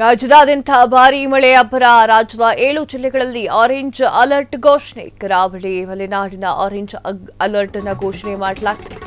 ರಾಜ್ಯದಾದ್ಯಂತ ಭಾರೀ ಮಳೆ ಅಬ್ಬರ. ರಾಜ್ಯದ 7 ಜಿಲ್ಲೆಗಳಲ್ಲಿ ಆರೆಂಜ್ ಅಲರ್ಟ್ ಘೋಷಣೆ. ಕರಾವಳಿ ಮಲೆನಾಡಿನ ಆರೆಂಜ್ ಅಲರ್ಟ್ ಅನ್ನು ಘೋಷಣೆ ಮಾಡಲಾಗಿದೆ.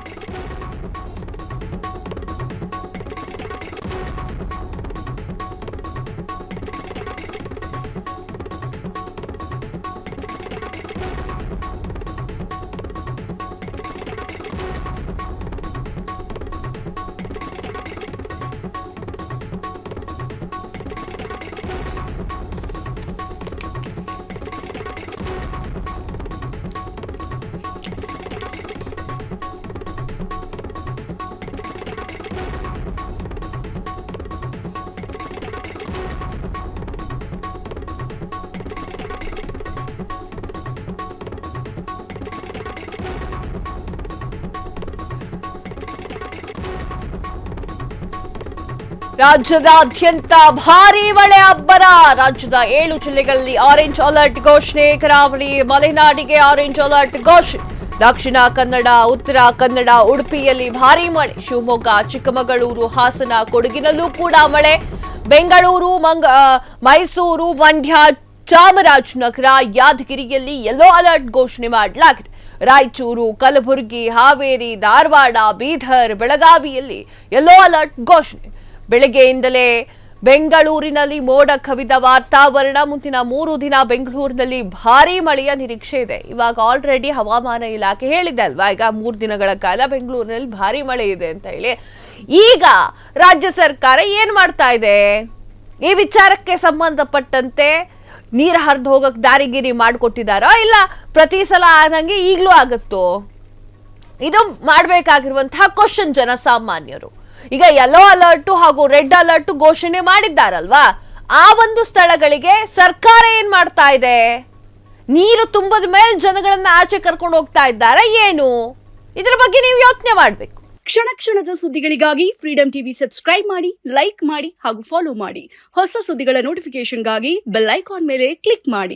ರಾಜ್ಯದಾದ್ಯಂತ ಭಾರೀ ಮಳೆ ಅಬ್ಬರ. ರಾಜ್ಯದ 7 ಜಿಲ್ಲೆಗಳಲ್ಲಿ ಆರೆಂಜ್ ಅಲರ್ಟ್ ಘೋಷಣೆ. ಕರಾವಳಿ ಮಲೆನಾಡಿಗೆ ಆರೆಂಜ್ ಅಲರ್ಟ್ ಘೋಷಣೆ. ದಕ್ಷಿಣ ಕನ್ನಡ, ಉತ್ತರ ಕನ್ನಡ, ಉಡುಪಿಯಲ್ಲಿ ಭಾರೀ ಮಳೆ. ಶಿವಮೊಗ್ಗ, ಚಿಕ್ಕಮಗಳೂರು, ಹಾಸನ, ಕೊಡಗಿನಲ್ಲೂ ಕೂಡ ಮಳೆ. ಬೆಂಗಳೂರು, ಮೈಸೂರು, ಮಂಡ್ಯ, ಚಾಮರಾಜನಗರ, ಯಾದಗಿರಿಯಲ್ಲಿ ಯೆಲ್ಲೋ ಅಲರ್ಟ್ ಘೋಷಣೆ ಮಾಡಲಾಗಿದೆ. ರಾಯಚೂರು, ಕಲಬುರಗಿ, ಹಾವೇರಿ, ಧಾರವಾಡ, ಬೀದರ್, ಬೆಳಗಾವಿಯಲ್ಲಿ ಯೆಲ್ಲೋ ಅಲರ್ಟ್ ಘೋಷಣೆ. ಬೆಳಗ್ಗೆಯಿಂದಲೇ ಬೆಂಗಳೂರಿನಲ್ಲಿ ಮೋಡ ಕವಿದ ವಾತಾವರಣ. ಮುಂದಿನ 3 ದಿನ ಬೆಂಗಳೂರಿನಲ್ಲಿ ಭಾರೀ ಮಳೆಯ ನಿರೀಕ್ಷೆ ಇದೆ. ಇವಾಗ ಆಲ್ರೆಡಿ ಹವಾಮಾನ ಇಲಾಖೆ ಹೇಳಿದೆ ಅಲ್ವಾ, ಈಗ 3 ದಿನಗಳ ಕಾಲ ಬೆಂಗಳೂರಿನಲ್ಲಿ ಭಾರೀ ಮಳೆ ಇದೆ ಅಂತ ಹೇಳಿ. ಈಗ ರಾಜ್ಯ ಸರ್ಕಾರ ಏನ್ ಮಾಡ್ತಾ ಇದೆ, ಈ ವಿಚಾರಕ್ಕೆ ಸಂಬಂಧಪಟ್ಟಂತೆ ನೀರು ಹರಿದು ಹೋಗಕ್ ದಾರಿಗಿರಿ ಮಾಡಿಕೊಟ್ಟಿದಾರೋ ಇಲ್ಲ ಪ್ರತಿ ಸಲ ಆದಂಗೆ ಈಗಲೂ ಆಗುತ್ತೋ, ಇದು ಮಾಡಬೇಕಾಗಿರುವಂತಹ ಕ್ವಶನ್ ಜನಸಾಮಾನ್ಯರು. ಈಗ ಯೆಲ್ಲೋ ಅಲರ್ಟ್ ಹಾಗೂ ರೆಡ್ ಅಲರ್ಟ್ ಘೋಷಣೆ ಮಾಡಿದ್ದಾರಲ್ವಾ, ಆ ಒಂದು ಸ್ಥಳಗಳಿಗೆ ಸರ್ಕಾರ ಏನ್ ಮಾಡ್ತಾ ಇದೆ? ನೀರು ತುಂಬದ ಮೇಲೆ ಜನಗಳನ್ನ ಆಚೆ ಕರ್ಕೊಂಡು ಹೋಗ್ತಾ ಇದ್ದಾರೆ ಏನು? ಇದ್ರ ಬಗ್ಗೆ ನೀವು ಯೋಚನೆ ಮಾಡ್ಬೇಕು. ಕ್ಷಣ ಕ್ಷಣದ ಸುದ್ದಿಗಳಿಗಾಗಿ ಫ್ರೀಡಂ ಟಿವಿ ಸಬ್ಸ್ಕ್ರೈಬ್ ಮಾಡಿ, ಲೈಕ್ ಮಾಡಿ ಹಾಗೂ ಫಾಲೋ ಮಾಡಿ. ಹೊಸ ಸುದ್ದಿಗಳ ನೋಟಿಫಿಕೇಶನ್ಗಾಗಿ ಬೆಲ್ ಐಕಾನ್ ಮೇಲೆ ಕ್ಲಿಕ್ ಮಾಡಿ.